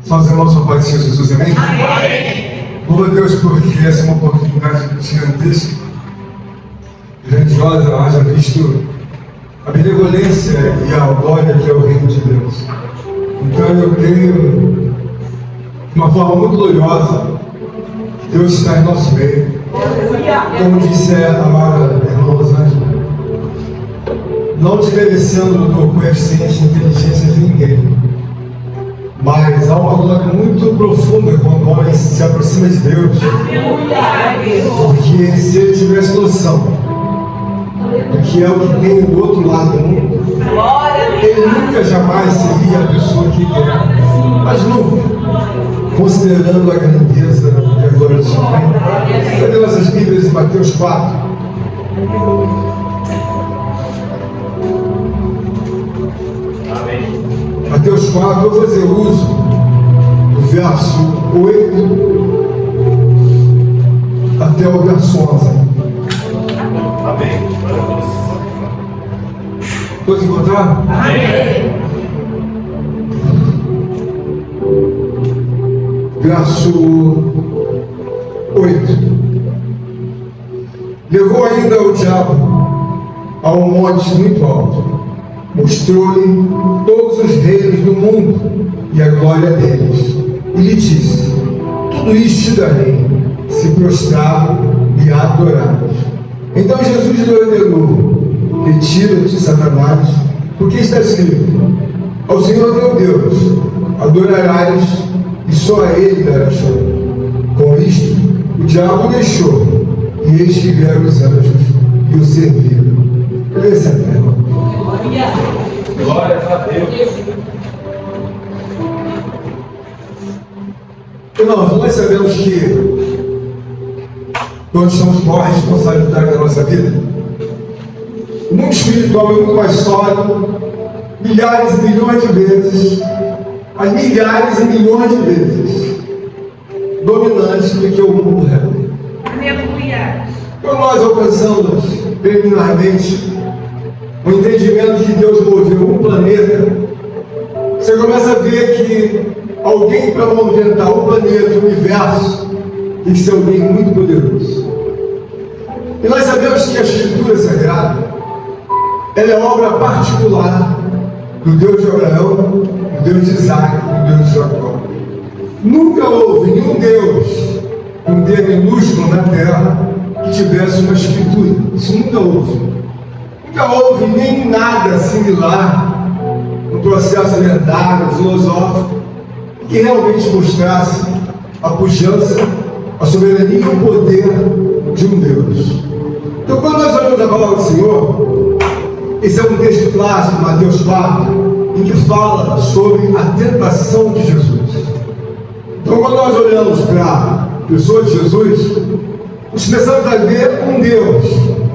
São os irmãos são Pai de Jesus, amém? Amém. Louva a Deus porque essa é uma oportunidade gigantesca, grandiosa, haja visto a benevolência e a glória que é o reino de Deus. Então eu creio de uma forma muito gloriosa que Deus está em nosso meio. Como disse a amada irmã Rosângela, não desmerecendo do coeficiente de inteligência de ninguém, mas há uma glória muito profunda quando o homem se aproxima de Deus, porque se ele tivesse noção do que é o que tem do outro lado do mundo, ele nunca jamais seria a pessoa que ele é. Mas nunca, considerando a grandeza e a glória do Senhor. Cadê nossas Bíblias em Mateus 4? Amém. Mateus 4, eu vou fazer uso do verso 8 até o verso 11. Amém. Todos encontraram? Amém. Verso 8. Levou ainda o diabo a um monte muito alto, mostrou-lhe todos os reinos do mundo e a glória deles, e lhe disse: tudo isto te darei, se prostrado e adorares. Então Jesus lhe ordenou: retira-te, Satanás, porque está escrito: ao Senhor teu Deus adorarás, e só a Ele darás culto. Com isto, o diabo o deixou, e eis que vieram os anjos e o serviram. Esse é terra. Glória a Deus. Irmãos, nós sabemos que todos temos uma responsabilidade na nossa vida. O mundo espiritual é muito mais sólido, milhares e milhões de vezes, mas milhares e milhões de vezes dominante do que o mundo real. Aleluia. Quando nós alcançamos preliminarmente o entendimento que Deus moveu um planeta, você começa a ver que alguém para movimentar o planeta, o universo, tem que ser alguém muito poderoso. E nós sabemos que a Escritura Sagrada, ela é obra particular do Deus de Abraão, do Deus de Isaac, do Deus de Jacó. Nunca houve nenhum Deus com D minúsculo na terra que tivesse uma escritura. Isso nunca houve. Nunca houve nem nada similar no processo lendário, filosófico, que realmente mostrasse a pujança, a soberania e o poder de um Deus. Então, quando nós olhamos a palavra do Senhor, esse é um texto clássico, Mateus 4, em que fala sobre a tentação de Jesus. Então, quando nós olhamos para a pessoa de Jesus, nós começamos a ver um Deus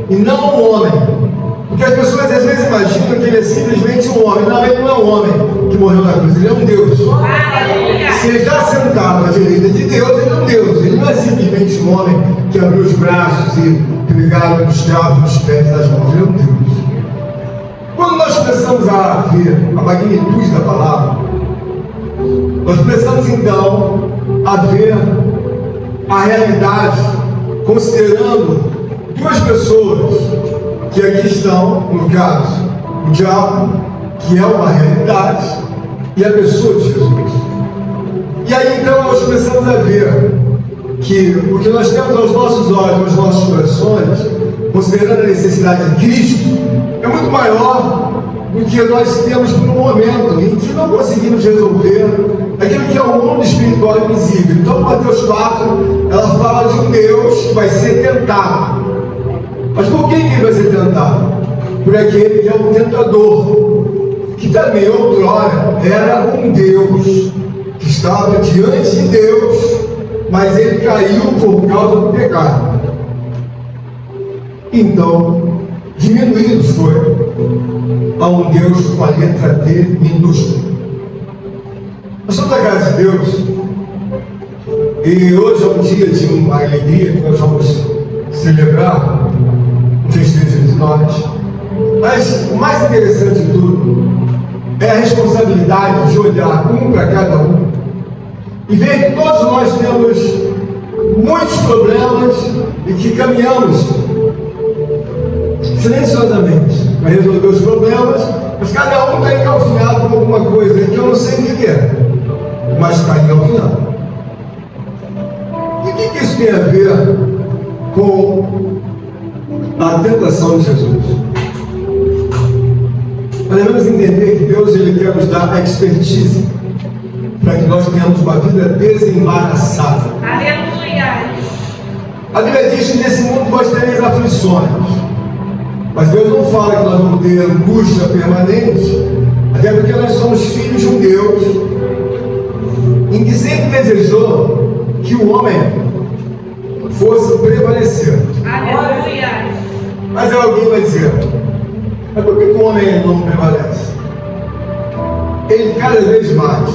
e não um homem. Porque as pessoas às vezes imaginam que ele é simplesmente um homem. Não, ele não é um homem que morreu na cruz, ele é um Deus. Se ele está sentado à direita de Deus, ele é um Deus. Ele não é simplesmente um homem que abriu os braços e pregaram nos cravos, nos pés, das mãos. Ele é um Deus. Quando nós começamos a ver a magnitude da palavra, nós começamos então a ver a realidade, considerando duas pessoas que aqui estão, no caso, o diabo, que é uma realidade, e a pessoa de Jesus. E aí então nós começamos a ver que o que nós temos aos nossos olhos, aos nossos corações, considerando a necessidade de Cristo, é muito maior do que nós temos no momento em que não conseguimos resolver aquilo que é o mundo espiritual invisível. Então, Mateus 4, ela fala de um Deus que vai ser tentado. Mas por quem ele vai ser tentado? Por aquele que é o tentador, que também outrora era um Deus, que estava diante de Deus, mas ele caiu por causa do pecado. Então, diminuído foi a um Deus com a letra D minúscula. Nós estamos na casa de Deus, e hoje é um dia de uma alegria que nós vamos celebrar um festejo de nós. Mas o mais interessante de tudo é a responsabilidade de olhar um para cada um e ver que todos nós temos muitos problemas e que caminhamos silenciosamente para resolver os problemas, mas cada um está encalfinhado com alguma coisa que eu não sei o que é, mas está encalfinhado. E o que isso tem a ver com a tentação de Jesus? Nós devemos entender que Deus ele quer nos dar a expertise para que nós tenhamos uma vida desembaraçada. Aleluia. A Bíblia diz que nesse mundo nós tereis aflições, mas Deus não fala que nós vamos ter angústia permanente, até porque nós somos filhos de um Deus em que sempre desejou que o homem fosse prevalecer. Aleluia. Mas alguém vai dizer, mas por que o homem não prevalece? Ele cada vez mais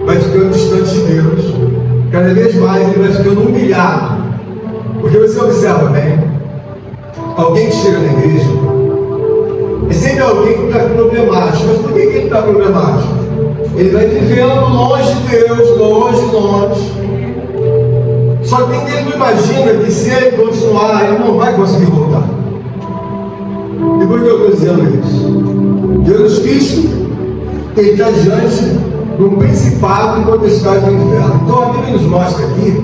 vai ficando distante de Deus, cada vez mais ele vai ficando humilhado. Porque você observa bem, alguém que chega na igreja é sempre alguém que está problemático. Mas por que ele está problemático? Ele vai vivendo longe de Deus, longe. Só que ele não imagina que se ele continuar, ele não vai conseguir voltar. E por que eu estou dizendo isso? Jesus Cristo, ele está diante de um principado e potestade do inferno. Então a Bíblia nos mostra aqui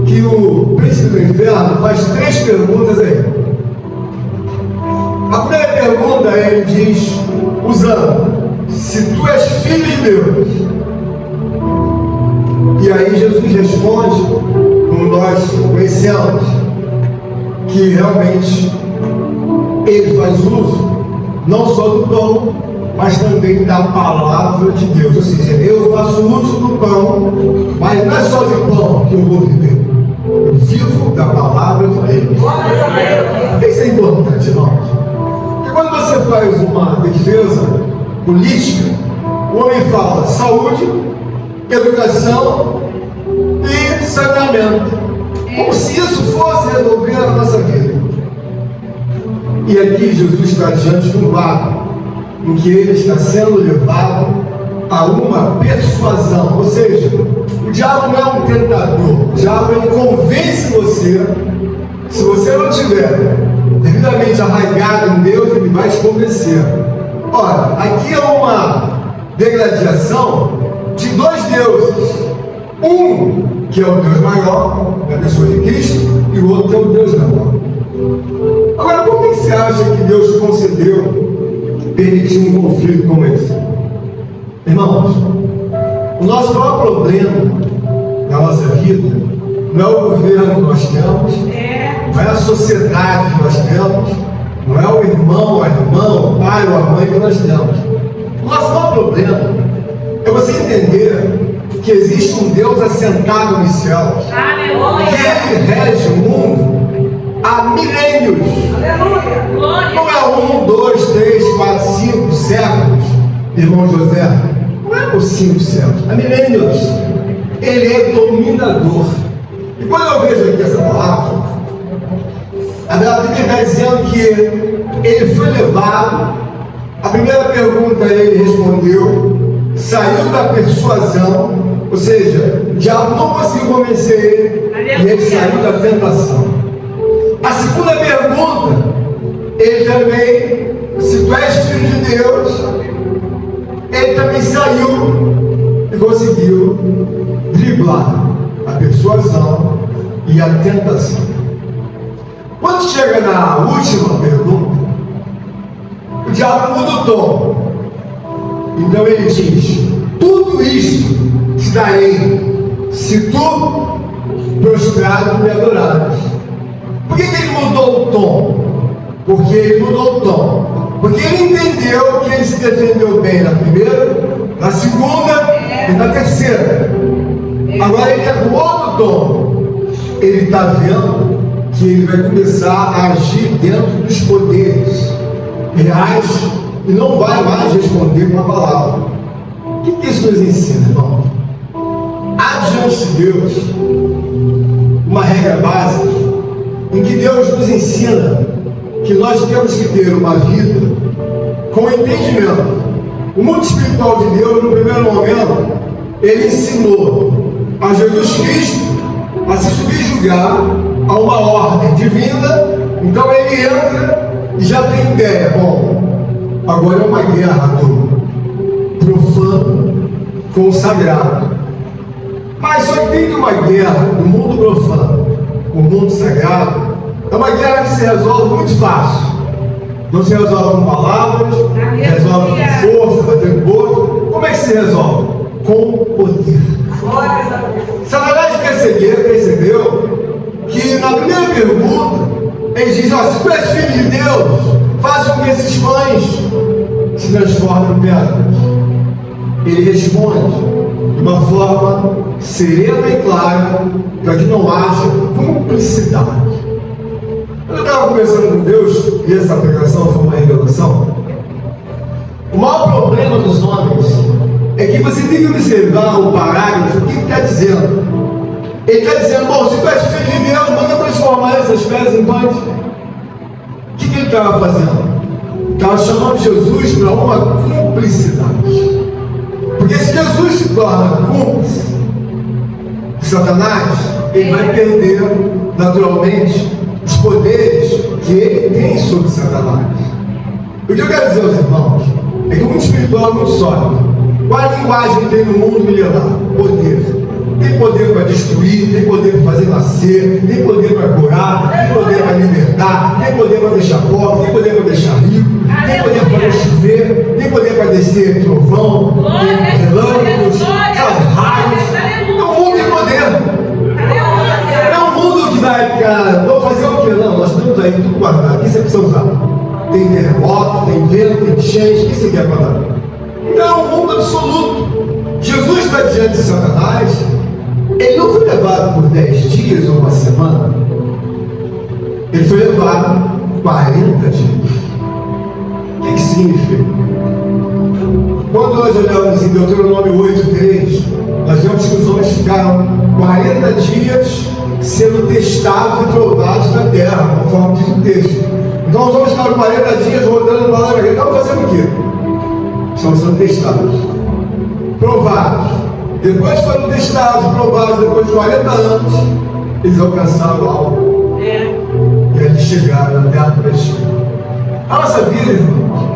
que o príncipe do inferno faz 3 perguntas a ele. A primeira pergunta ele diz, usando, se tu és filho de Deus. E aí Jesus responde, como nós conhecemos, que realmente ele faz uso não só do pão, mas também da palavra de Deus. Ou seja, eu faço uso do pão, mas não é só de pão que eu vou viver. Eu vivo da palavra de Deus. Isso é importante, irmãos. Porque quando você faz uma defesa política, o homem fala saúde, educação e saneamento. Como se isso fosse resolver a nossa vida. E aqui Jesus está diante de um lado em que ele está sendo levado a uma persuasão. Ou seja, o diabo não é um tentador. O diabo ele convence você. Se você não estiver devidamente arraigado em Deus, ele vai te convencer. Ora, aqui é uma degradação de 2 deuses. Um que é o Deus maior, a pessoa de Cristo, e o outro que é o Deus menor. Agora, por que você acha que Deus concedeu, permitiu um conflito como esse? Irmãos, o nosso maior problema na nossa vida não é o governo que nós temos, não é a sociedade que nós temos, não é o irmão, a irmã, o pai ou a mãe que nós temos. O nosso maior problema é você entender que existe um Deus assentado nos céus, que ele rege o mundo há milênios. Não é 1, 2, 3, 4, 5 séculos, irmão José. Não é por 5 séculos, há milênios. Ele é dominador. E quando eu vejo aqui essa palavra, a Bíblia está dizendo que ele foi levado. A primeira pergunta ele respondeu, saiu da persuasão, ou seja, o diabo não conseguiu convencer ele, e ele saiu da tentação. A segunda pergunta, ele também, se tu és filho de Deus, ele também saiu e conseguiu driblar a persuasão e a tentação. Quando chega na última pergunta, o diabo muda o tom. Então ele diz, tudo isso te darei se tu prostrado me adorares. Por que ele mudou o tom? Porque ele mudou o tom. Porque ele entendeu que ele se defendeu bem na primeira, na segunda e na terceira. Agora ele está com outro tom. Ele está vendo que ele vai começar a agir dentro dos poderes reais e não vai mais responder com a palavra. O que isso nos ensina, irmão? Há diante de Deus uma regra básica em que Deus nos ensina que nós temos que ter uma vida com entendimento. O mundo espiritual de Deus, no primeiro momento, ele ensinou a Jesus Cristo a se subjugar a uma ordem divina. Então ele entra e já tem ideia, bom, agora é uma guerra do profano com o sagrado. Mas só que tem uma guerra do mundo profano com o mundo sagrado, é uma guerra que se resolve muito fácil. Não se resolve com palavras, resolve com força, batendo boca. Como é que se resolve? Com poder. Satanás percebeu que na primeira pergunta ele diz: ó, se tu és filho de Deus, faz com que esses pães se transformem em pedras. Ele responde de uma forma serena e clara, para que não haja cumplicidade. Eu estava conversando com Deus, e essa pregação foi uma revelação. O maior problema dos homens é que você tem que observar o parágrafo, o que ele está dizendo. Ele está dizendo: bom, se tu és filho de Deus, manda transformar essas pedras em pães. O que ele estava fazendo? Estava chamando Jesus para uma cumplicidade. Porque se Jesus se torna cúmplice de Satanás, ele vai perder naturalmente os poderes que ele tem sobre Satanás. O que eu quero dizer aos irmãos é que o mundo espiritual é muito sólido. Qual a linguagem que tem no mundo milenar? Poder. Tem poder para destruir, tem poder para fazer nascer, tem poder para curar, tem poder para libertar, tem poder para deixar pobre, tem poder para deixar rico, tem poder para fazer chover, tem poder para descer trovão, tem relâmpagos, raios. É um mundo de poder. É um mundo que vai, cara, vamos fazer o quê? Não, nós temos aí tudo guardado. O que você precisa usar? Tem terremoto, tem vento, tem enchente, o que você quer guardar? Então é um mundo absoluto. Jesus está diante de Satanás. Ele não foi levado por 10 dias ou uma semana. Ele foi levado 40 dias. O que significa? Quando nós olhamos em Deuteronômio 8:3, nós vemos que os homens ficaram 40 dias sendo testados e provados na terra, conforme diz o texto. Então os homens ficaram 40 dias rodando para lá e estavam fazendo o quê? Estavam sendo testados, provados. Depois foram testados e provados, depois de 40 anos, eles alcançaram o alvo. E eles chegaram na terra prometida. A nossa vida, irmãos,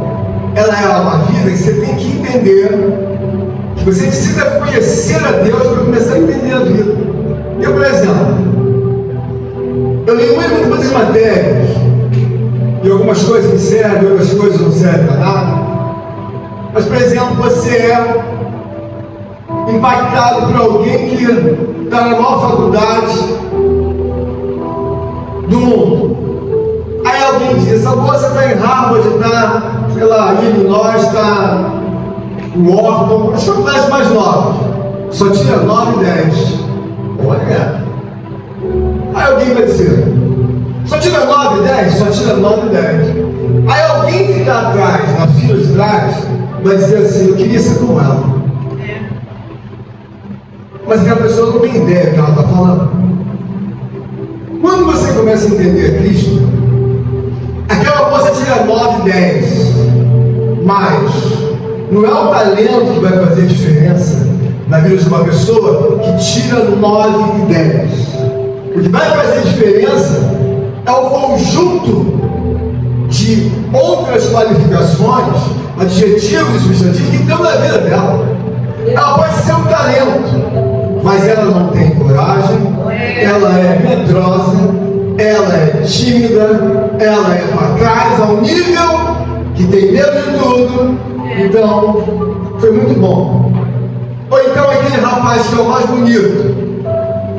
ela é uma vida que você tem que entender, que você precisa conhecer a Deus para começar a entender a vida. Eu, por exemplo, eu leio muitas matérias, e algumas coisas me servem, outras coisas não servem para nada. Mas, por exemplo, você é impactado por alguém que está na maior faculdade do mundo. Aí alguém diz: a moça está em Harvard, está, sei lá, Illinois, está em Washington, as faculdades mais novas, só tira 9 e 10. Olha. Aí alguém vai dizer: só tira 9 e 10? Só tira 9 e 10. Aí alguém que está atrás, na fila de trás, vai dizer assim: eu queria ser como ela. Mas aquela pessoa não tem ideia do que ela está falando. Quando você começa a entender Cristo, aquela moça tira 9 e 10, mas não é o talento que vai fazer diferença na vida de uma pessoa que tira 9 e 10. O que vai fazer diferença é o conjunto de outras qualificações, adjetivos e substantivos que estão na vida dela. Ela pode ser um talento, mas ela não tem coragem, ela é medrosa, ela é tímida, ela é para trás ao nível que tem medo de tudo. Então, foi muito bom. Ou então aquele rapaz que é o mais bonito.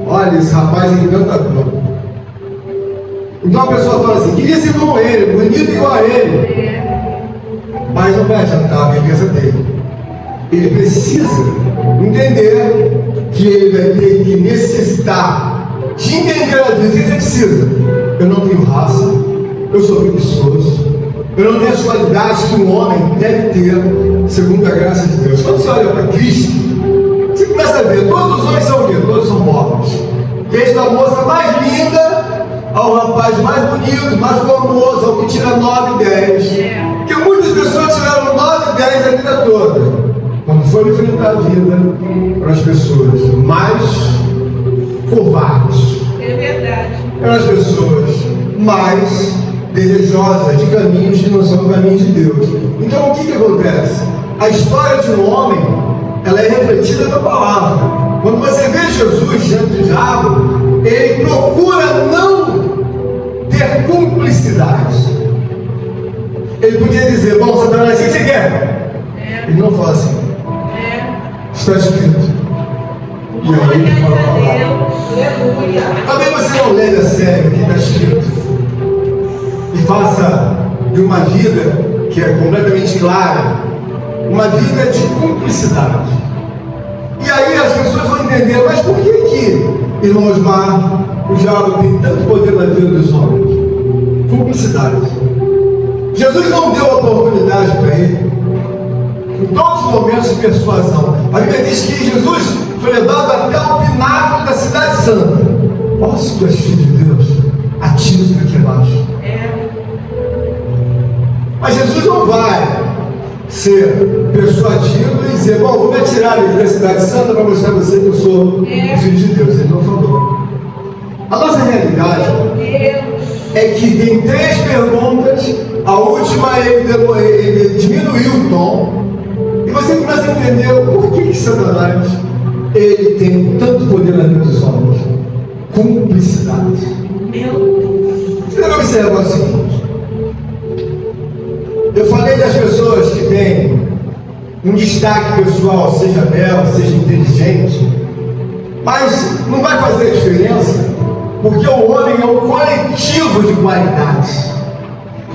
Olha, esse rapaz é encantador. Então a pessoa fala assim: queria ser como ele, bonito igual a ele. Mas não vai adiantar a beleza dele. Ele precisa entender que ele vai ter que necessitar de entender a vida. O que você precisa? Eu não tenho raça, eu sou preguiçoso, eu não tenho as qualidades que um homem deve ter, segundo a graça de Deus. Quando você olha para Cristo, você começa a ver: todos os homens são o quê? Todos são mortos. Desde a moça mais linda ao rapaz mais bonito, mais formoso, ao que tira 9 e 10. Porque muitas pessoas tiraram 9 e 10 a vida toda. Quando for enfrentar a vida para as pessoas mais covardes, É verdade. para as pessoas mais desejosas de caminhos que não são caminhos de Deus. Então o que acontece? A história de um homem, ela é refletida na palavra. Quando você vê Jesus diante do diabo, ele procura não ter cumplicidade. Ele podia dizer: bom, Satanás, o que você quer? Ele não fala assim. Está escrito. E aí ele fala a palavra. Também você não leve a sério o que está escrito e faça de uma vida que é completamente clara, uma vida de cumplicidade. E aí as pessoas vão entender: mas por que, irmão Osmar, o diabo tem tanto poder na vida dos homens? Cumplicidade. Jesus não deu oportunidade para ele em todos os momentos de persuasão. A Bíblia diz que Jesus foi levado até o pináculo da cidade santa. Ó, se tu és filho de Deus, atira-se daqui abaixo. Mas Jesus não vai ser persuadido e dizer: bom, vou me atirar da cidade santa para mostrar a você que eu sou o filho de Deus. Ele não falou. A nossa realidade é que tem 3 perguntas. A última ele diminuiu o tom, e você começa a entender o porquê que Satanás ele tem tanto poder na vida dos homens. Cumplicidade. Você deve observar o seguinte: eu falei das pessoas que têm um destaque pessoal, seja belo, seja inteligente, mas não vai fazer diferença, porque o homem é um coletivo de qualidades.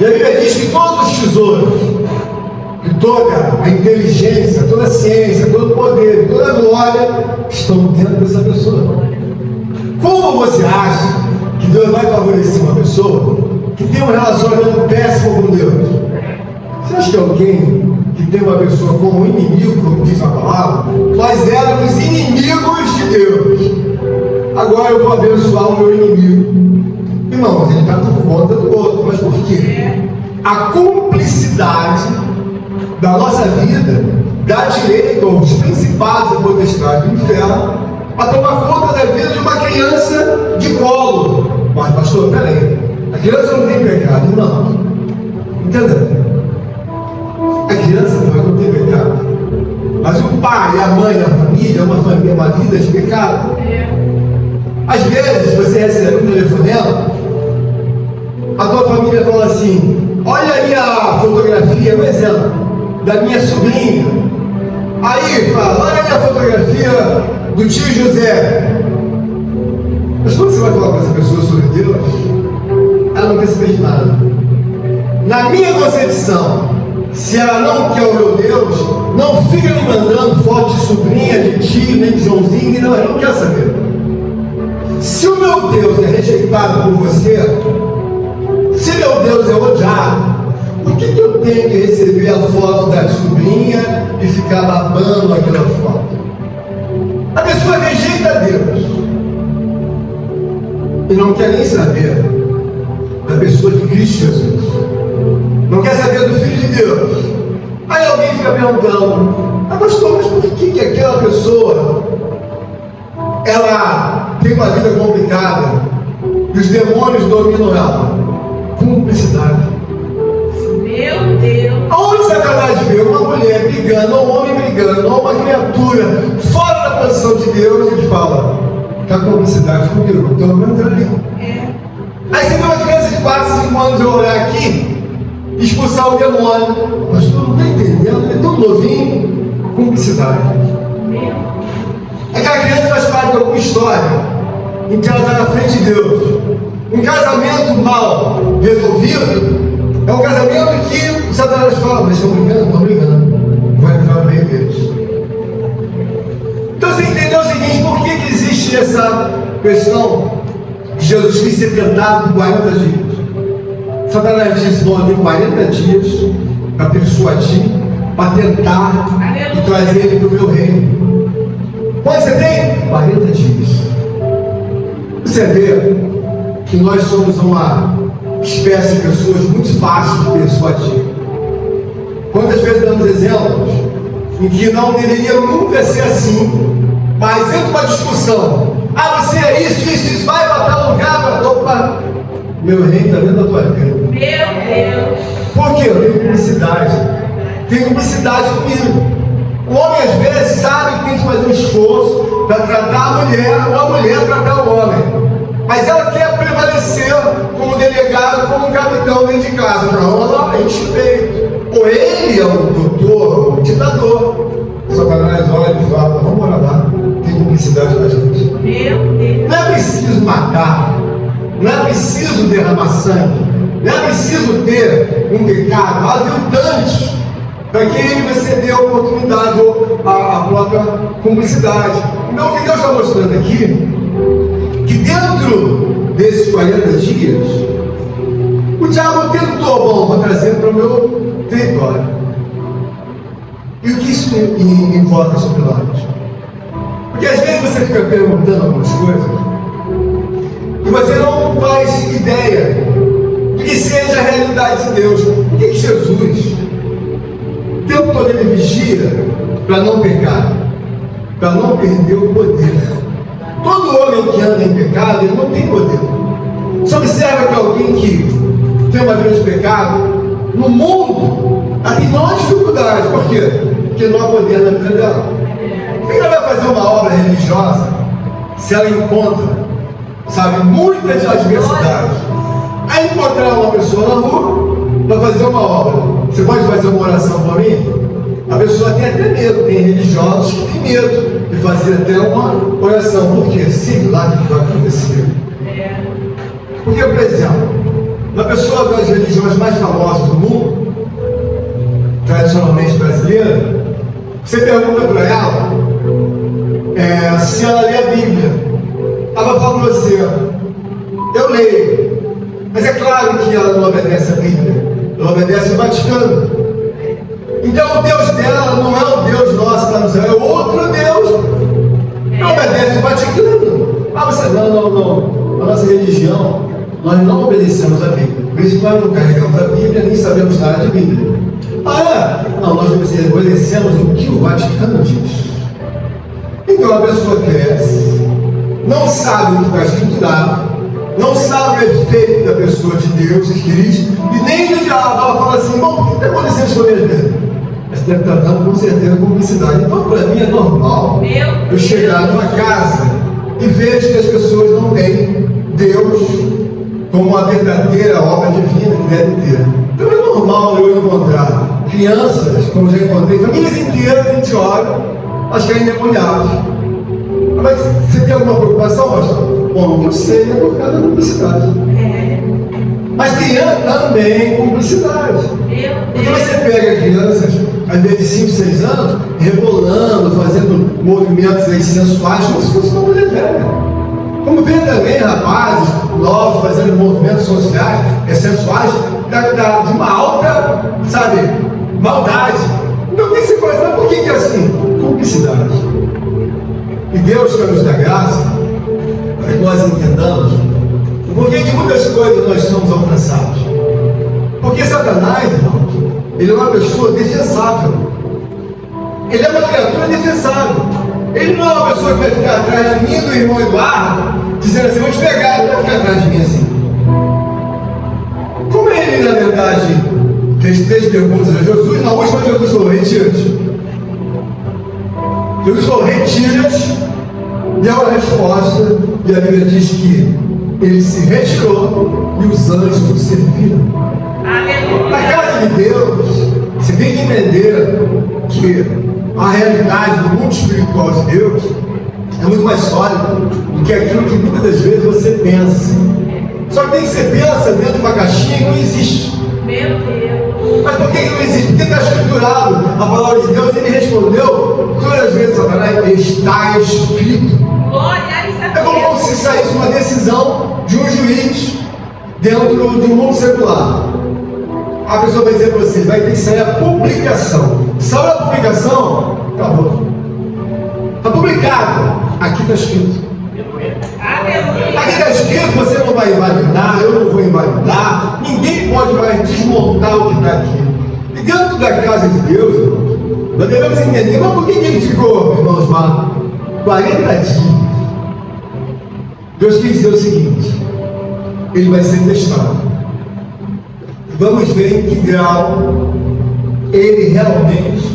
E a Bíblia diz que todos os tesouros, que toda a inteligência, toda a ciência, todo o poder, toda a glória estão dentro dessa pessoa. Como você acha que Deus vai favorecer uma pessoa que tem um relacionamento péssimo com Deus? Você acha que alguém que tem uma pessoa como inimigo, como diz a palavra, nós éramos inimigos de Deus, agora eu vou abençoar o meu inimigo? Irmãos, ele está por conta do outro. Mas por quê? A cumplicidade da nossa vida dá direito aos principados e potestades do inferno a tomar conta da vida de uma criança de colo. Mas pastor, peraí, a criança não tem pecado? Não. Entendeu? A criança não tem pecado, mas o pai, a mãe, a família, uma vida de pecado. Às vezes você recebe um telefonema, a tua família fala assim: olha aí a fotografia, um exemplo, da minha sobrinha. Aí fala: olha aí a fotografia do tio José. Mas quando você vai falar para essa pessoa sobre Deus, ela não quer saber de nada. Na minha concepção, se ela não quer o meu Deus, não fica me mandando foto de sobrinha, de tio, nem de Joãozinho, que ela não quer saber. Se o meu Deus é rejeitado por você, se meu Deus é odiado, por que eu tenho que receber a foto da sobrinha e ficar babando aquela foto? A pessoa rejeita Deus e não quer nem saber da pessoa de Cristo Jesus, não quer saber do Filho de Deus. Aí alguém fica perguntando: pastor, mas por que aquela pessoa ela tem uma vida complicada e os demônios dominam ela? Cumplicidade. Meu Deus. Aonde Satanás vê uma mulher brigando, ou um homem brigando, ou uma criatura fora da posição de Deus, ele fala: está cumplicidade comigo, então eu vou entrar ali. Aí você vê uma criança de 4, 5 anos eu olhar aqui, expulsar o demônio. Mas tu não está entendendo, ele é tão novinho. Cumplicidade. Aquela criança faz parte de alguma história em que ela está na frente de Deus. Um casamento mal resolvido é um casamento que o Satanás fala: mas estão brigando, vai entrar no meio deles. Então você entendeu o seguinte: por que existe essa questão de Jesus Cristo ser tentado por 40 dias? Satanás disse: bom, eu tenho 40 dias para persuadir, para tentar e trazer ele para o meu reino. Quanto você tem? 40 dias. Você vê que nós somos uma espécie de pessoas muito fáceis de persuadir. Quantas vezes damos exemplos em que não deveria nunca ser assim, mas entra uma discussão. Ah, você é isso, vai para tal lugar, opa, meu reino está dentro da tua vida. Meu Deus. Por quê? Eu tenho cumplicidade. Tem cumplicidade comigo. O homem às vezes sabe que tem que fazer um esforço para tratar a mulher, ou a mulher tratar o homem. Mas ela quer prevalecer como delegado, como capitão dentro de casa. Não, ela enche o peito. Ou ele é o doutor, o ditador. Satanás olha e fala, vamos morar lá. Tem cumplicidade com a gente. Meu Deus. Não é preciso matar. Não é preciso derramar sangue. Não é preciso ter um pecado aviltante para que ele você dê a oportunidade ou a própria cumplicidade. Então, o que Deus está mostrando aqui, que dentro desses 40 dias, o diabo tentou, bom, vou trazer para o meu território. E o que isso invoca sobre nós? Porque às vezes você fica perguntando algumas coisas e você não faz ideia do que seja a realidade de Deus. Por que Jesus o tempo todo ele vigia para não pecar, para não perder o poder? Todo homem que anda em pecado, ele não tem poder. Você observa que alguém que tem uma vida de pecado, no mundo, ela tem maior dificuldade. Por quê? Porque não há poder na vida dela. Por que ela vai fazer uma obra religiosa se ela encontra, sabe, muitas adversidades? Aí encontrar uma pessoa na rua para fazer uma obra. Você pode fazer uma oração para mim? A pessoa tem até medo. Tem religiosos que têm medo de fazer até uma oração. Por quê? Sei lá o que vai acontecer. Porque, por exemplo, uma pessoa das religiões mais famosas do mundo, tradicionalmente brasileira, você pergunta para ela se ela lê a Bíblia. Ela vai falar para você, eu leio. Mas é claro que ela não obedece a Bíblia, ela obedece o Vaticano. Então o Deus dela não é o Deus nosso lá no céu, é outro Deus. Não obedece o Vaticano. Ah, você não. A nossa religião, nós não obedecemos a Bíblia. Por isso nós não carregamos a Bíblia, nem sabemos nada de Bíblia. Ah, é? Não, nós obedecemos o que o Vaticano diz. Então a pessoa cresce, não sabe o que está escrito lá, não sabe o efeito da pessoa de Deus, de Cristo, e nem do diabo. Ela fala assim, bom, o que está acontecendo com a minha vida? Mas deve estar dando com certeza publicidade. Então para mim é normal eu chegar numa casa e vejo que as pessoas não têm Deus como a verdadeira obra divina que deve ter. Então é normal eu encontrar crianças, como já encontrei, famílias inteiras, a gente olha, elas caem endemoniadas. Mas você tem alguma preocupação, pastor? Bom, o que eu sei é por causa da cumplicidade. Mas tem também cumplicidade. Porque você pega crianças, às vezes de 5, 6 anos, rebolando, fazendo movimentos aí sensuais, como se fosse uma mulher velha. Como vê também rapazes novos fazendo movimentos sociais, sensuais, de uma alta, sabe, maldade. Então o que você faz? Mas por que é assim? Cumplicidade. E Deus quer nos dar graça para que nós entendamos o porquê de muitas coisas nós somos alcançados. Porque Satanás, irmãos, ele é uma pessoa defensável. Ele é uma criatura defensável. Ele não é uma pessoa que vai ficar atrás de mim, do irmão Eduardo, dizendo assim, vou te pegar. Ele vai ficar atrás de mim assim. Como ele, na verdade, fez 3 perguntas a Jesus, na última Jesus falou, retira-te. Jesus falou, retira-te, deu a resposta, e a Bíblia diz que ele se retirou e os anjos o serviram. Na casa de Deus, você tem que entender que a realidade do mundo espiritual de Deus é muito mais sólida do que aquilo que muitas das vezes você pensa. Só que tem que você pensa dentro de uma caixinha que não existe. Meu Deus. Mas por que não existe? Porque está escriturado a palavra de Deus. Ele respondeu todas as vezes, Satanás, está escrito. É como se saísse uma decisão de um juiz dentro do mundo secular. A pessoa vai dizer para você, vai ter que sair a publicação. Saiu a publicação, acabou. Está publicado. Aqui está escrito. Aqui está escrito, você não vai invalidar, eu não vou invalidar, ninguém pode mais desmontar o que está aqui. E dentro da casa de Deus, irmãos, Nós devemos entender, mas por que ele ficou, irmãos, lá 40 dias? Deus quer dizer o seguinte: ele vai ser testado. Vamos ver em que grau ele realmente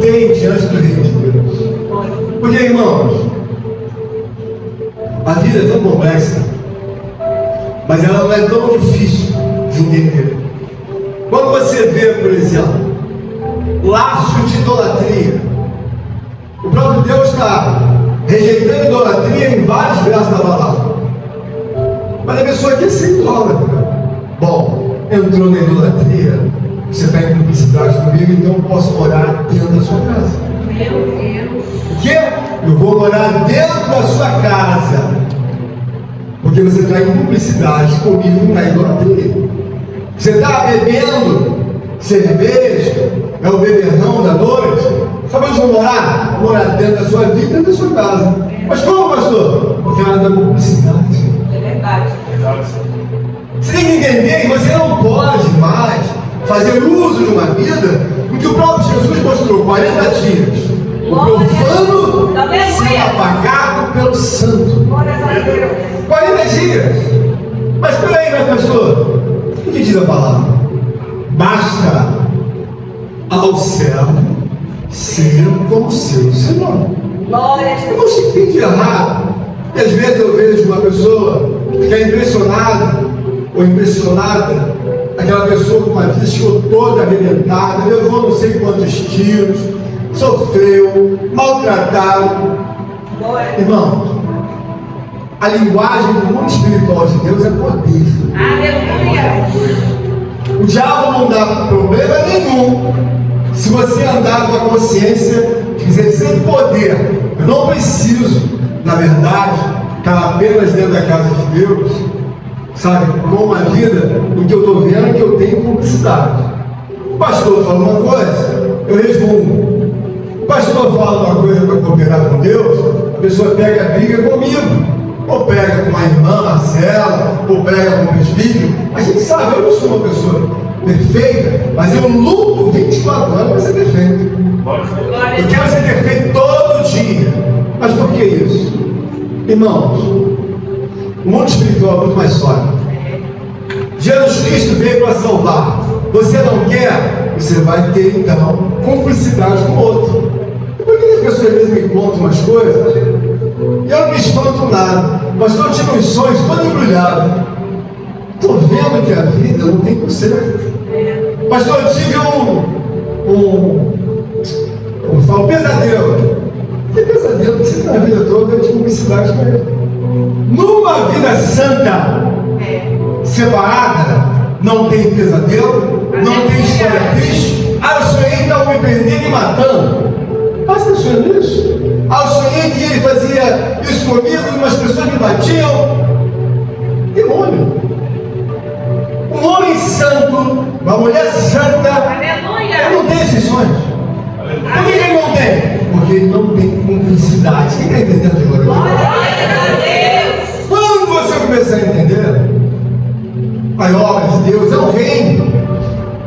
tem diante do reino de Deus. Porque, irmãos, a vida é tão complexa, mas ela não é tão difícil de entender. Quando você vê, por exemplo, laço de idolatria, o próprio Deus está rejeitando idolatria em vários versos da palavra. Mas a pessoa quer ser idólatra. Bom, entrou na idolatria, você está em cumplicidade comigo, então eu posso morar dentro da sua casa. Meu Deus. O quê? Eu vou morar dentro da sua casa, porque você está em cumplicidade comigo na idolatria. Você está bebendo cerveja, é o beberrão da noite. Sabe onde eu vou morar? Vou morar dentro da sua vida, dentro da sua casa. Mas como, pastor? Porque ela é da cumplicidade. É verdade. Você tem que entender que você não pode mais fazer uso de uma vida em que o próprio Jesus mostrou 40 dias. O profano será apagado pelo santo. 40 dias. Mas peraí, meu pastor, o que diz a palavra? Basta ao servo ser como seu Senhor. Não se tem de errado. E às vezes eu vejo uma pessoa ficar impressionada ou impressionada, aquela pessoa com uma vida chegou toda arrebentada, levou não sei quantos tiros, sofreu, maltratado. Irmão, a linguagem do mundo espiritual de Deus é poder. Aleluia. O diabo não dá problema nenhum se você andar com a consciência de dizer sem poder. Eu não preciso, na verdade, estar apenas dentro da casa de Deus, sabe, com uma vida em que eu estou vendo que eu tenho cumplicidade. O pastor fala uma coisa, eu respondo. O pastor fala uma coisa para cooperar com Deus, a pessoa pega a briga comigo. Ou pega com uma irmã, Marcela, ou pega com o presbítero. A gente sabe, eu não sou uma pessoa perfeita, mas eu luto 24 horas para ser perfeito. Eu quero ser perfeito todo dia. Mas por que isso? Irmãos, o mundo espiritual é muito mais sólido. Jesus Cristo veio para salvar. Você não quer? Você vai ter então cumplicidade com o outro. E por que as pessoas às vezes me contam umas coisas e eu não me espanto nada? Pastor, eu tive uns sonhos todo embrulhado. Estou vendo que a vida não tem conserto. Pastor, eu tive um pesadelo. Que pesadelo? Porque você está a vida toda de cumplicidade com ele. Numa vida santa, separada, não tem pesadelo, não tem história triste. Ah, eu sonhei então me prendendo e me matando. Ah, você sonhou isso? Ah, eu sonhei que ele fazia isso comigo e umas pessoas me batiam. Demônio. Um homem santo, uma mulher santa, ele não tem esses sonhos. Por que ele não tem? Porque ele não tem cumplicidade. Quem está entendendo de agora? Quando você começar a entender as obras de Deus, é um reino.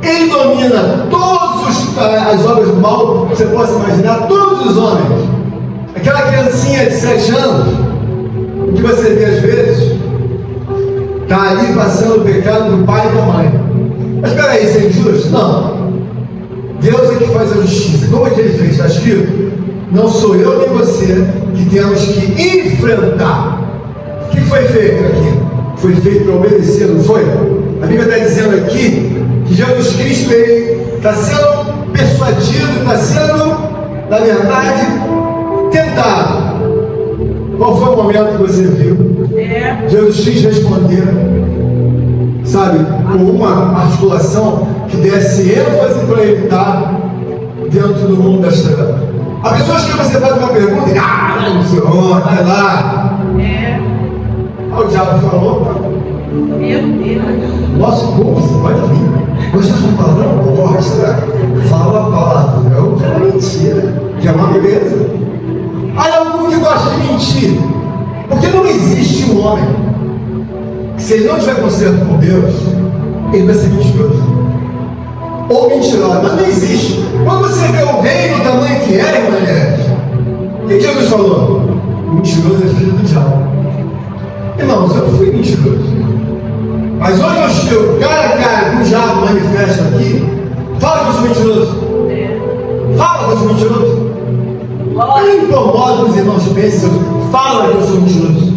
Ele domina todas as obras do mal que você possa imaginar, todos os homens. Aquela criancinha de 7 anos, que você vê às vezes, está ali passando o pecado do pai e da mãe. Mas espera aí, isso é injusto? Não. Deus é que faz a justiça. Como é que ele fez? Está escrito? Não sou eu nem você que temos que enfrentar. O que foi feito aqui? Foi feito para obedecer, não foi? A Bíblia está dizendo aqui que Jesus Cristo está sendo persuadido, está sendo, na verdade, tentado. Qual foi o momento que você viu? Jesus Cristo responder, sabe, com uma articulação que desse ênfase para ele estar dentro do mundo das trevas. Há pessoas que você faz uma pergunta e não sei onde, vai lá. O diabo falou, Meu Deus. nosso povo, você pode vir. Vocês não falam, gosta, fala palavrão, que é uma mentira, que é uma beleza. Há algum que gosta de mentir, porque não existe um homem que, se ele não tiver conserto com Deus, ele vai ser mentiroso. ou mentirosa, mas não existe. Quando você vê o reino do tamanho que é, irmã Eliette, o que Jesus falou? Mentiroso é filho do diabo. Irmãos, eu fui mentiroso. Mas hoje eu chego cara a cara com o diabo manifesto aqui. Fala que eu sou mentiroso. Fala que eu sou mentiroso. Eu incomodo que os irmãos pensam, fala que eu sou mentiroso.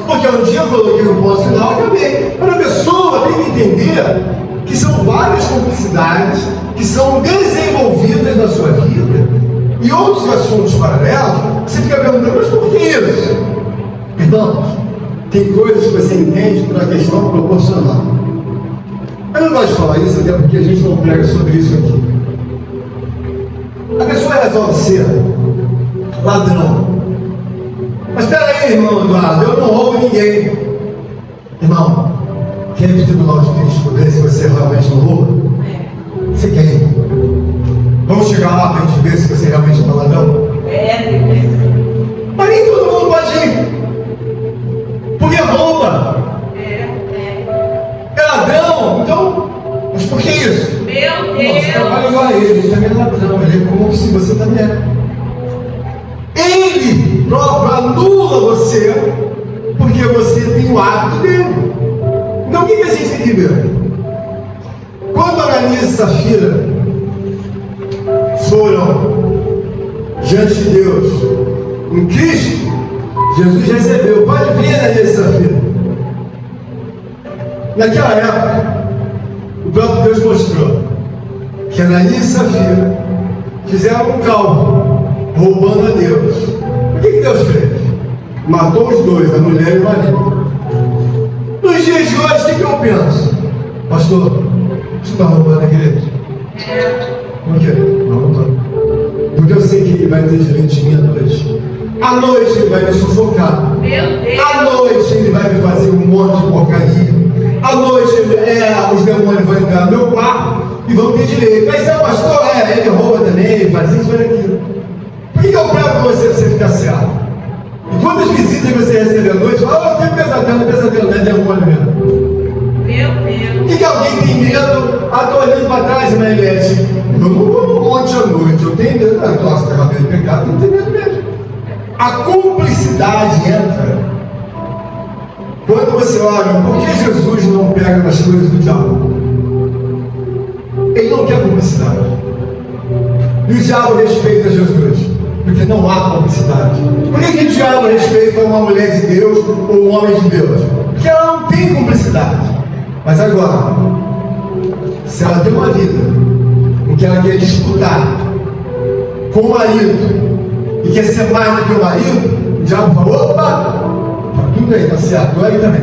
Porque um dia eu coloquei no ponto final e acabei. Mas a pessoa tem que entender que são várias cumplicidades que são desenvolvidas na sua vida e outros assuntos paralelos. Você fica perguntando, mas por que isso? Irmãos, tem coisas que você entende por uma questão proporcional. Eu não gosto de falar isso, até porque a gente não prega sobre isso aqui. A pessoa resolve ser ladrão. Mas espera aí, irmão Eduardo, eu não roubo ninguém. Irmão, quer ir para o tribunal de Cristo para ver se você realmente não rouba? Você quer ir? Vamos chegar lá para a gente ver se você realmente é ladrão? Mas nem todo mundo pode ir. Porque rouba. É ladrão. Então, mas por que isso? Meu Deus. Você trabalha igual a ele também é ladrão. Ele é como se você também é. Ele próprio anula você porque você tem o hábito dele. Então o que a gente tem que ver? Quando Ananias e Safira foram diante de Deus em Cristo, Jesus recebeu. Pode vir, Ananias e Safira. Naquela época, o próprio Deus mostrou que Ananias e Safira fizeram um cálculo roubando a Deus. O que Deus fez? Matou os dois, a mulher e o marido. Nos dias de hoje, o que eu penso? Pastor, você está roubando a igreja? Por quê? Não estou. Porque eu sei que ele vai ter direito de mim à noite. À noite ele vai me sufocar. À noite ele vai me fazer um monte de porcaria. À noite os demônios vão entrar no meu quarto e vão ter direito. Mas é o pastor, ele rouba também, ele faz isso, faz aquilo. Por que eu prego para você ficar certo? E quantas visitas você recebe à noite? Fala, eu tenho pesadelo, não é demônio mesmo. Meu Deus. Por que alguém tem medo? Estou olhando para trás, irmã Eliette. Eu não vou no monte à noite, eu tenho medo. Nossa, está cabelo de pecado, não tem medo mesmo. A cumplicidade entra quando você olha, por que Jesus não pega nas coisas do diabo? Ele não quer cumplicidade. E o diabo respeita Jesus, porque não há cumplicidade. Por que o diabo respeita uma mulher de Deus ou um homem de Deus? Porque ela não tem cumplicidade. Mas agora, se ela tem uma vida em que ela quer disputar com o marido e quer ser mais do que o marido, o diabo falou, opa, tá tudo aí, tá certo, eu aí também.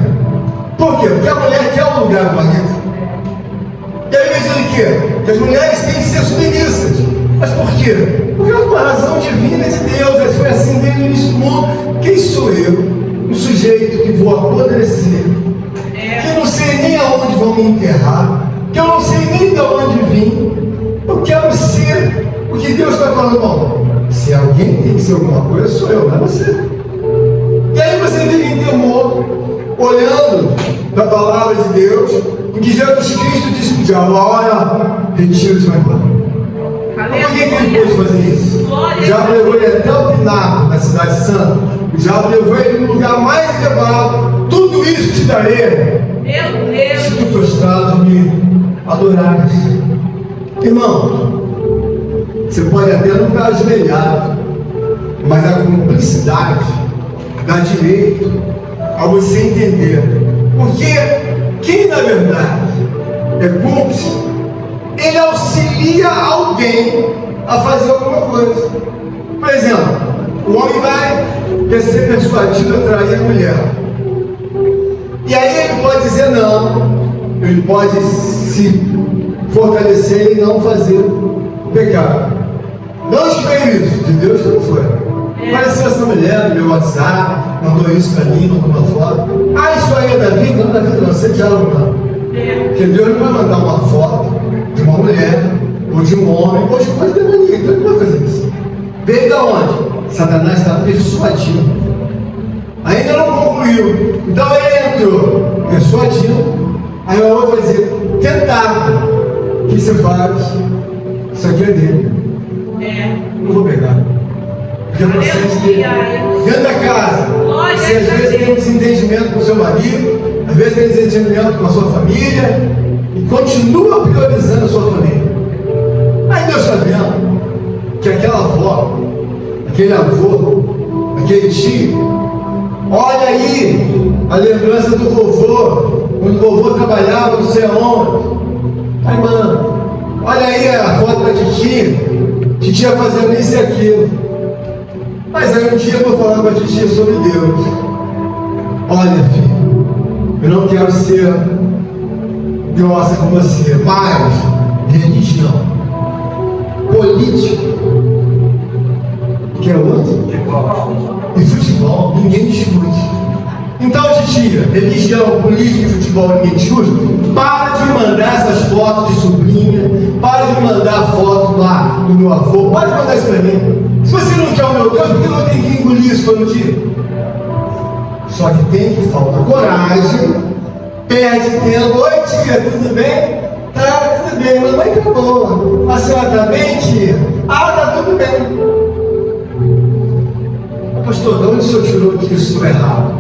Por quê? Porque a mulher quer um lugar do marido. E aí diz o quê? Que as mulheres têm que ser submissas. Mas por quê? Porque é uma razão divina de Deus. Foi assim desde o início do mundo. Quem sou eu? Um sujeito que vou apodrecer, que não sei nem aonde vão me enterrar, que eu não sei nem de onde vim. Eu quero ser o que Deus está falando. Bom, se alguém tem que ser alguma coisa, sou eu, não é você. E aí você vive em temor, olhando para a palavra de Deus, em que Jesus Cristo disse para o diabo, olha, retira-se e vai embora. Mas por que ele pôde fazer isso? O diabo levou ele até o pináculo da cidade santa. O diabo levou ele no lugar mais elevado. Tudo isso te darei, Meu Deus. se tu prostrado me adorares. Irmão, você pode até não estar ajoelhado, mas a cumplicidade dá direito a você entender. Porque quem na verdade é cúmplice, ele auxilia alguém a fazer alguma coisa. Por exemplo, o homem vai ser persuadido a trair a mulher. E aí ele pode dizer não, ele pode se fortalecer e não fazer o pecado. Não escreve isso, de Deus que não foi. Apareceu essa mulher no meu WhatsApp, mandou isso para mim, mandou uma foto. Ah, isso aí é da vida? Não é da vida, não, você diálogo não. Porque Deus não vai mandar uma foto de uma mulher, ou de um homem, ou de coisa demoníaca. Deus não vai fazer isso. Veio da onde? Satanás está persuadindo. Ainda não concluiu. Então ele entrou persuadindo. Aí o outro vai dizer, tentado. que você faz? Isso aqui é dele. Não vou pegar. Porque é presente dele. Dentro da casa, você às vezes tem um desentendimento com o seu marido, às vezes tem desentendimento com a sua família, e continua priorizando a sua família. Aí Deus está vendo que aquela avó, aquele avô, aquele tio, olha aí a lembrança do vovô, quando o vovô trabalhava não sei aonde. Aí, mano, olha aí a foto da titia fazendo isso e aquilo. Mas aí um dia eu vou falar com a titia sobre Deus. Olha, filho, eu não quero ser grossa com você, mas religião, política, que é outro, e futebol, ninguém discute. Então, titia, religião, política e futebol, ninguém discute. Para de mandar essas fotos de sobrinha, para de mandar foto lá do meu avô, pode mandar isso para mim. Se você não quer o meu Deus, por que eu tenho que engolir isso todo dia? Só que tem que faltar coragem, perde tempo. Oi, tia, tudo bem? Tá, tudo bem, mamãe tá boa. A senhora tá bem, tia? Ah, tá tudo bem. Pastor, de onde o senhor tirou que isso é errado?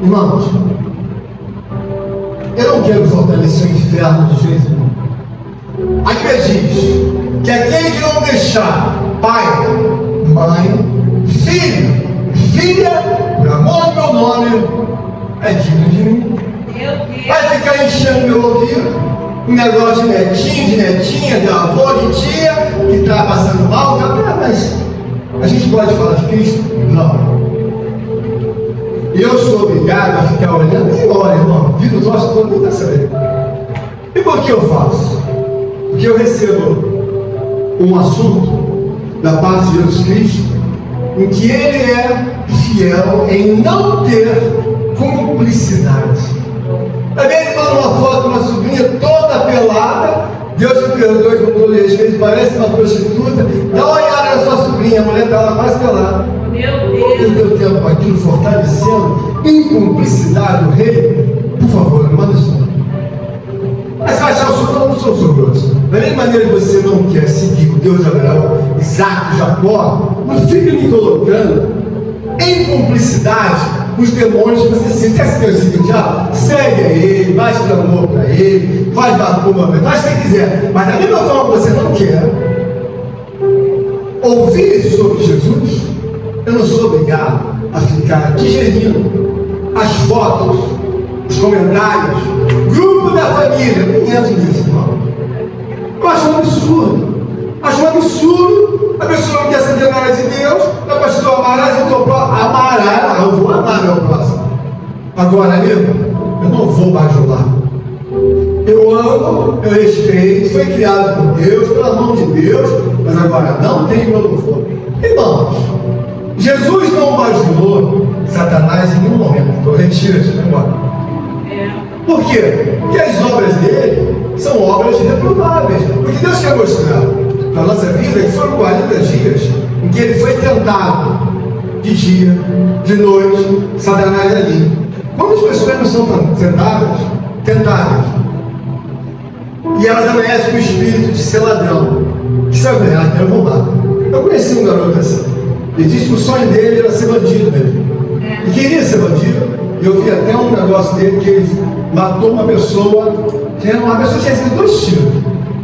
Irmãos, eu não quero fortalecer o inferno de jeito nenhum. A Bíblia diz que aquele que não deixar pai, mãe, filho, filha, por amor do meu nome, é digno de mim. Vai ficar enchendo meu ouvido, um negócio de netinho, de netinha, de avô, de tia, que está passando mal, tá? Mas a gente pode falar de Cristo? Não. Eu sou obrigado a ficar olhando e olha, irmão, vida os nossos todo mundo está sabendo. E por que eu faço? Porque eu recebo um assunto da parte de Jesus Cristo em que Ele é fiel em não ter cumplicidade. Também ele manda uma foto de uma sobrinha toda pelada. Deus me perdoe que eu estou lendo, parece uma prostituta. Dá uma olhada na sua sobrinha, a mulher está lá quase pelada. Todo o teu tempo aquilo fortalecendo em cumplicidade do rei. Por favor, não manda isso não. Mas você vai achar o senhor não sou orgulhoso. Da mesma maneira que você não quer seguir o Deus de Abraão, Isaac, Jacó, não fique me colocando em cumplicidade com os demônios que você sente. Quer seguir o diabo? Segue a ele, mais clamor para ele, faz macumba, faz o que quiser. Mas da mesma forma que você não quer ouvir sobre Jesus, eu não sou obrigado a ficar digerindo as fotos, os comentários, grupo da família. Eu nem entro nisso, irmão. Eu acho um absurdo. Acho um absurdo. A pessoa não quer saber nada de Deus. A pastor amarás, eu estou amarás, eu vou amar meu próximo. Agora, amigo, eu não vou bajular. Eu amo, eu respeito, foi criado por Deus, pela mão de Deus, mas agora não tem meu louvor. Irmãos, Jesus não bajulou Satanás em nenhum momento. Então retira isso, vai embora. Por quê? Porque as obras dele são obras reprováveis. Porque Deus quer mostrar na nossa vida que foram 40 dias em que ele foi tentado de dia, de noite, Satanás ali. Quantas pessoas não são tentadas, e elas amanhecem com o espírito de ser ladrão, que sabe, quero roubar. Eu conheci um garoto assim. Ele disse que o sonho dele era ser bandido mesmo. Ele queria ser bandido. E eu vi até um negócio dele que ele matou uma pessoa, que era uma pessoa que tinha sido 2 tiros.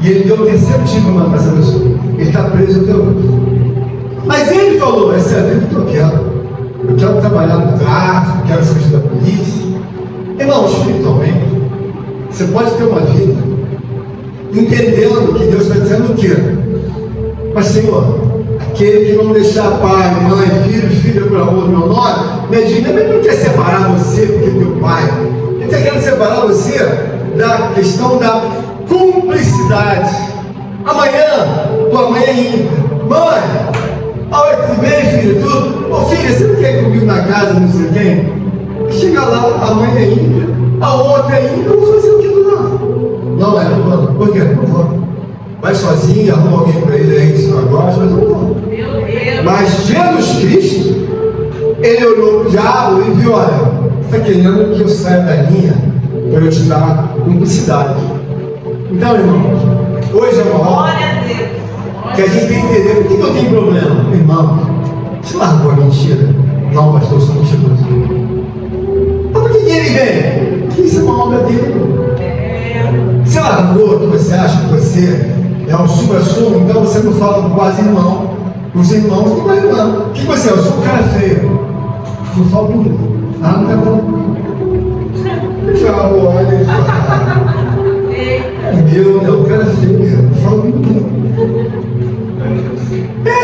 E ele deu o 3º tiro para matar essa pessoa. Ele está preso até hoje. Mas ele falou, essa é a vida que eu quero. Eu quero trabalhar no tráfico, quero fugir da polícia. Irmão, espiritualmente, você pode ter uma vida entendendo que Deus está dizendo o quê? Mas, Senhor, aquele que não deixar pai, mãe, filho, filha por amor do meu nome, medida, ele não quer separar você porque é teu pai. Ele está querendo separar você da questão da cumplicidade. Amanhã, tua mãe é ímpia. Mãe, oi, tudo bem, filho? Tudo? Ô filha, você não quer ir comigo na casa, não sei quem? Chega lá, a mãe é ímpia, a outra é ímpia, eu vou fazer o que não? Não, não vou. Por quê? Não vou. Vai sozinho, arruma alguém para ele aí que você não gosta, mas eu não vou. Mas Jesus Cristo, ele olhou para o diabo e viu, olha, você está querendo que eu saia da linha para eu te dar cumplicidade. Então, irmãos, hoje é uma hora Glória a Deus. que a gente tem que entender por que eu tenho problema. Irmão, você largou a mentira? Não, pastor, eu sou mentiroso. Mas por que ele vem? Porque isso é uma obra dele. Você largou que você acha que você é um supra-sumo, então você não fala com quase irmão. Os irmãos não vai irmão. O que você é? Eu sou um cara feio. Eu falo bonito. Ah, não é bom. Já olha e fala. Meu, o cara é feio mesmo. Eu falo bonito.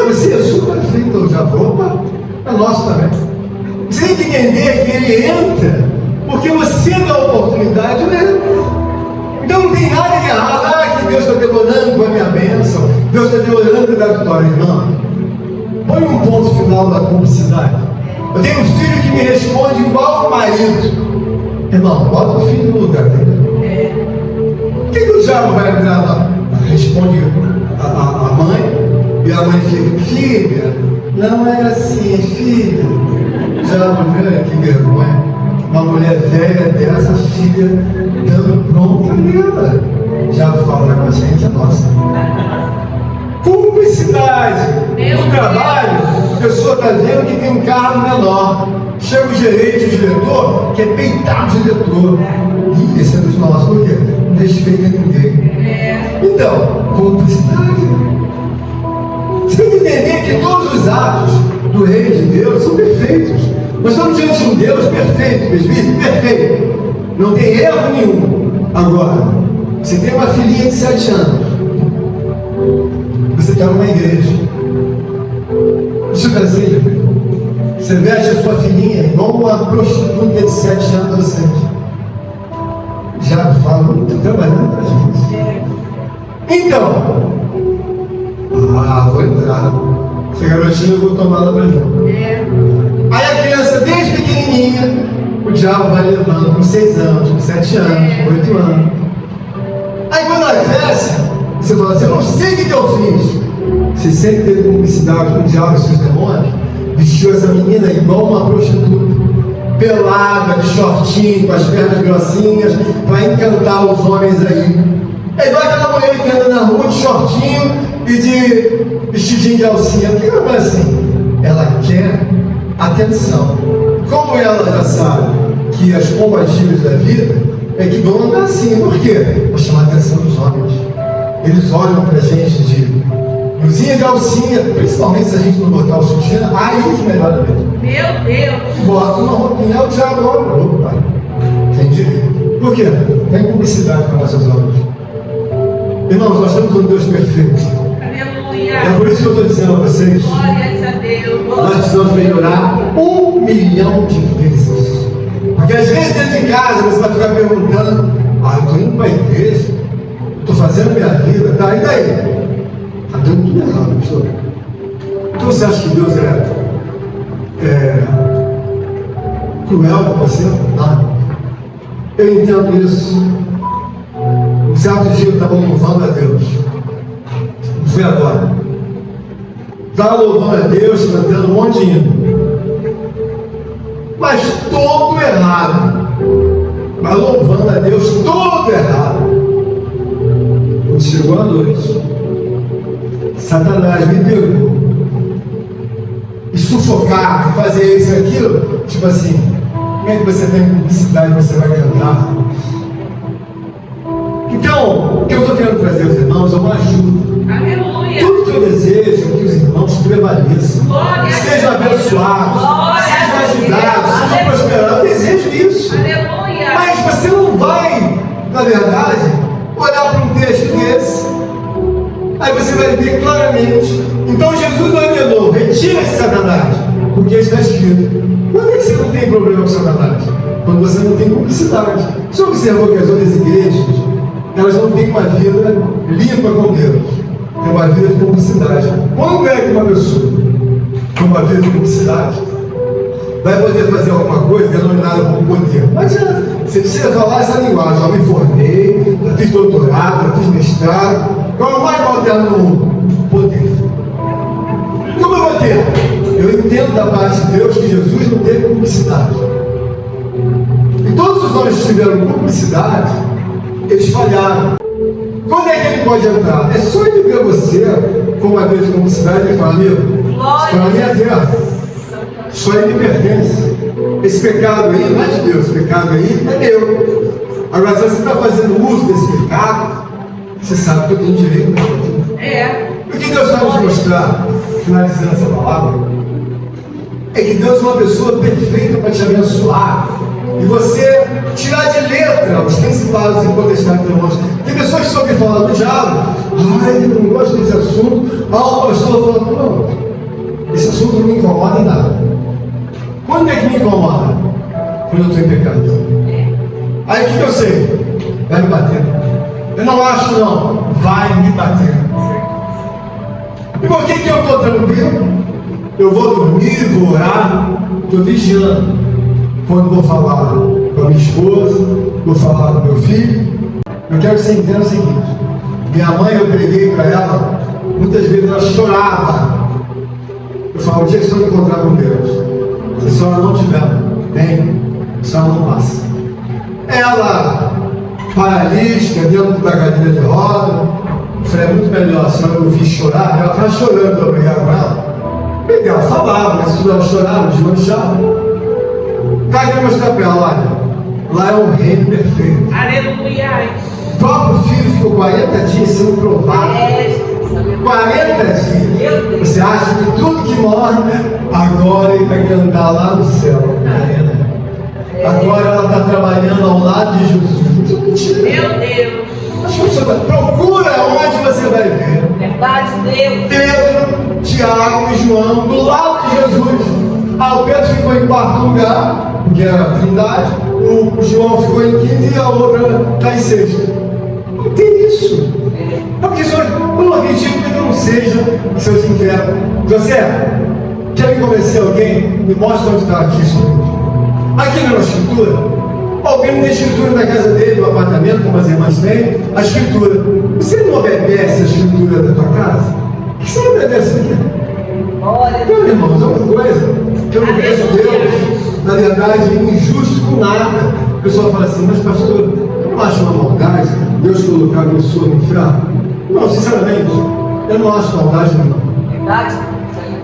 Você é super feio, então já vou para nosso também. Você tem que entender que ele entra porque você dá oportunidade, né? Então não tem nada de errado. Que Deus está demorando com a minha bênção, Deus está demorando da vitória, irmão. Põe um ponto final da cumplicidade. Eu tenho um filho que me responde igual o marido. Irmão, bota o filho no lugar dele. Por que o diabo vai entrar lá? Responde a mãe, e a mãe fica: filha, não é assim, filha. Diabo, velho, que vergonha. Uma mulher velha dessa, filha, dando bronca nela. Já fala com a gente, é nossa. Cumplicidade. No trabalho, a pessoa está vendo que tem um cargo menor. Chega o gerente, o diretor, quer peitar o diretor. Ih, esse é dos nossos, por quê? Não desfeita ninguém. Então, cumplicidade. Você tem que entender que todos os atos do reino de Deus são perfeitos. Nós estamos diante de um Deus perfeito, presbítero, perfeito. Não tem erro nenhum. Agora, você tem uma filhinha de 7 anos. Você está numa igreja. Deixa eu dizer, você veste a sua filhinha igual uma prostituta de 7 anos adolescente. Já falo, estou trabalhando para a gente. Então, vou entrar. Essa garotinha eu vou tomar ela para mim. Aí a criança, desde pequenininha, o diabo vai levando com 6 anos, com 7 anos, com 8 anos. Aí quando ela cresce, você fala assim: eu não sei o que eu fiz. Você sempre teve cumplicidade com o diabo e seus demônios, vestiu essa menina igual uma prostituta, pelada, de shortinho, com as pernas grossinhas, para encantar os homens aí. É igual aquela mulher que anda na rua de shortinho e de vestidinho de alcinha. Por que ela não é assim? Ela quer atenção. Como ela já sabe que as combativas da vida é que vão andar assim. Por quê? Para chamar a atenção dos homens. Eles olham para a gente de blusinha de alcinha, principalmente se a gente não botar o sutiã, aí que melhora mesmo. Meu Deus! Bota uma roupinha, o diabo olha. Opa, tem direito. Por quê? Tem cumplicidade com nossas obras. Irmãos, nós estamos um Deus perfeito. Aleluia! É por isso que eu estou dizendo a vocês: Glórias a Deus! nós precisamos melhorar 1 milhão de vezes. Porque às vezes dentro de casa você vai ficar perguntando: eu estou indo para a igreja, estou fazendo minha vida, tá? E daí? Está dando tudo errado, pastor. Então você acha que Deus é cruel com você? Não. Eu entendo isso. Um certo dia eu estava louvando a Deus. Não foi agora. Estava louvando a Deus, cantando um monte de hino. Mas todo errado. Mas louvando a Deus todo errado. Quando chegou a noite, Satanás me pegou e sufocar, fazer isso e aquilo, tipo assim: como é que você tem publicidade, você vai cantar? Então, o que eu estou querendo trazer aos irmãos é uma ajuda. Aleluia! Tudo que eu desejo é que os irmãos prevaleçam, Glória sejam a Deus. abençoados, Glória sejam a Deus. ajudados, sejam prosperados. Eu desejo isso. Aleluia! Mas você não vai, na verdade, olhar para um texto desse. Aí você vai ver claramente. Então Jesus ordenou: retira esse Satanás, porque está escrito. Quando é que você não tem problema com Satanás? Quando você não tem cumplicidade. Você observou que as outras igrejas, elas não têm uma vida limpa com Deus, tem uma vida de cumplicidade. Quando é que uma pessoa com uma vida de cumplicidade vai poder fazer alguma coisa denominada como poder? Não adianta. Você precisa falar essa linguagem: já me formei, já fiz doutorado, já fiz mestrado. Qual é o mais moderno no mundo? Poder. Como eu vou ter? Eu entendo da parte de Deus que Jesus não teve cumplicidade. E todos os homens que tiveram cumplicidade, eles falharam. Quando é que ele pode entrar? É só ele ver você com uma vez de publicidade e falar, amigo, isso para mim é terra. Só ele me pertence. Esse pecado aí não é de Deus, esse pecado aí é meu. Agora, se você está fazendo uso desse pecado, você sabe que eu tenho direito na sua vida. O que Deus vai nos mostrar, finalizando essa palavra, é que Deus é uma pessoa perfeita para te abençoar. E você tirar de letra os principados e potestades demônios. Tem pessoas que só ouvem falar do diabo. Ai, eu não gosto desse assunto. O pastor fala, não, esse assunto não me incomoda em nada. Quando é que me incomoda? Quando eu estou em pecado. Aí o que eu sei? Vai me bater. Eu não acho não. Vai me bater. E por que eu estou tranquilo? Eu vou dormir, vou orar, estou vigiando. Quando vou falar com a minha esposa, vou falar com meu filho, eu quero que você entenda o seguinte: minha mãe, eu preguei para ela, muitas vezes ela chorava. Eu falo, o dia que você vai encontrar com Deus, se a senhora não tiver bem, a senhora não passa. Ela, paralítica, dentro da cadeira de roda, eu falei, é muito melhor a senhora ouvir chorar. Ela estava chorando para brigar com ela. Porque ela falava, mas se ela chorava, desmanchava. Vai demonstrar para ela, olha, lá é um reino perfeito. Aleluia. O próprio filho ficou 40 dias sendo provado. 40 dias. Você acha que tudo que morre, agora ele vai cantar lá no céu. Agora ela está trabalhando ao lado de Jesus. Mentira. Meu Deus. Procura onde você vai ver. Verdade, Deus. Pedro, Tiago e João do lado de Jesus. O Pedro ficou em quarto lugar, que era a Trindade. O João ficou em quinto e a outra está em sexto. Não tem isso. É porque eu não acredito que não seja seus infernos. José, quer me convencer alguém? Me mostra onde está aqui isso. Aqui não é uma escritura. Alguém não tem escritura na casa dele, no apartamento, como as irmãs têm, a escritura. Você não obedece a escritura da tua casa? O que você não obedece aqui? Então, irmãos, é uma coisa que eu não vejo Deus, na verdade, injusto com nada. O pessoal fala assim, mas pastor, eu não acho uma maldade Deus colocar a pessoa no inferno? Não, sinceramente, eu não acho maldade não. Verdade?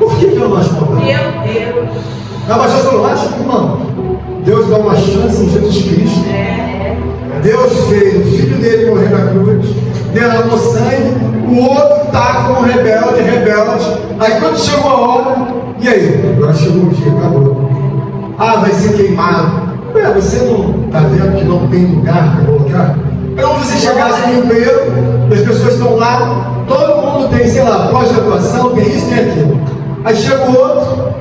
Por que eu não acho maldade? Meu Deus. Mas você não acha que, irmão, Deus dá uma chance em Jesus Cristo. Deus fez o filho dele morrer na cruz, derramou sangue, o outro está como rebelde. Aí quando chegou a hora, e aí? Agora chegou o dia, acabou. Vai ser queimado. Você não está vendo que não tem lugar para colocar? Então você chegasse no emprego, as pessoas estão lá, todo mundo tem, sei lá, pós-graduação, tem isso, tem aquilo. Aí chega o outro,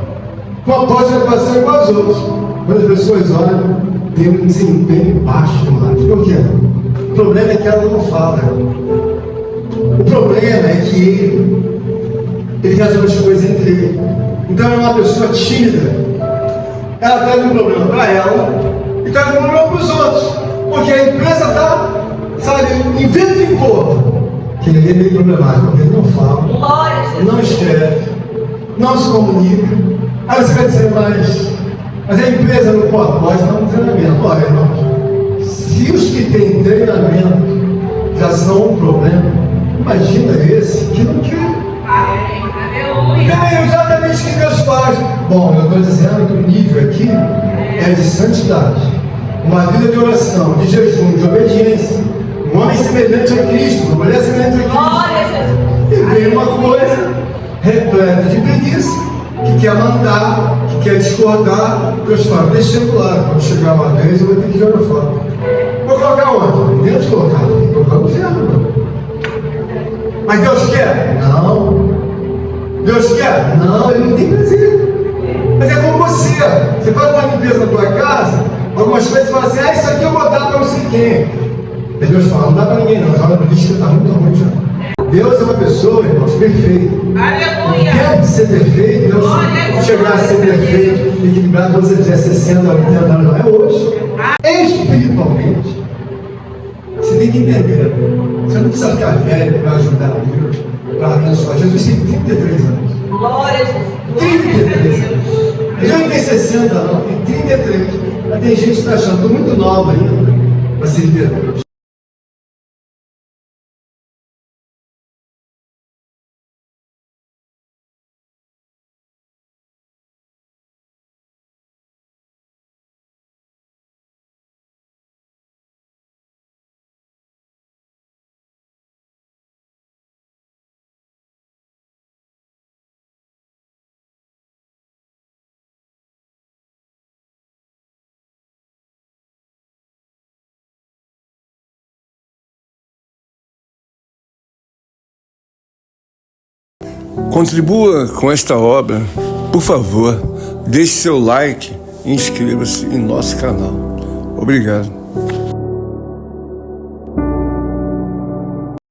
com a pós-graduação igual aos outros. Quando as pessoas olham, tem um desempenho baixo no lado. Por quê? O problema é que ela não fala. O problema é que ele resolve as coisas entre ele. Então é uma pessoa tímida. Ela traz um problema para ela e traz um problema para os outros. Porque a empresa está, sabe, inventa e impor. Que ele é meio problemático, porque ele não fala, não escreve, não se comunica. Aí você vai dizer, mas a empresa não pode dar um treinamento. Olha, irmãos, se os que têm treinamento já são um problema, imagina esse que não quer. É exatamente o que Deus faz. Bom, eu estou dizendo que o nível aqui é de santidade, uma vida de oração, de jejum, de obediência, um homem semelhante a Cristo, uma mulher semelhante a Cristo. E vem uma coisa repleta de preguiça, que quer mandar, que quer discordar. Deus fala, deixa eu claro, quando chegar uma vez eu vou ter que jogar fora. Vou colocar onde? Não tem onde colocar, tem que colocar no inferno. Mas Deus quer? Não. Deus quer? Não, Ele não tem prazer. Mas é como você. Você faz uma limpeza na tua casa, algumas coisas fala assim, isso aqui eu vou dar para não sei quem. E Deus fala, não dá para ninguém não, joga no lixo que está muito ruim já. Deus é uma pessoa, irmãos, perfeita. Aleluia. Quer ser perfeito, Deus chegar a ser perfeito, equilibrado quando você tiver 60, 80 anos, não é hoje. Espiritualmente, você tem que entender. Você não precisa ficar velho para ajudar Deus, para abençoar. Jesus tem 33 anos. Glória a Jesus. 33 anos. Ele não tem 60, não, tem 33. Mas tem gente que está achando, estou muito nova ainda para servir a Deus. Contribua com esta obra. Por favor, deixe seu like e inscreva-se em nosso canal. Obrigado.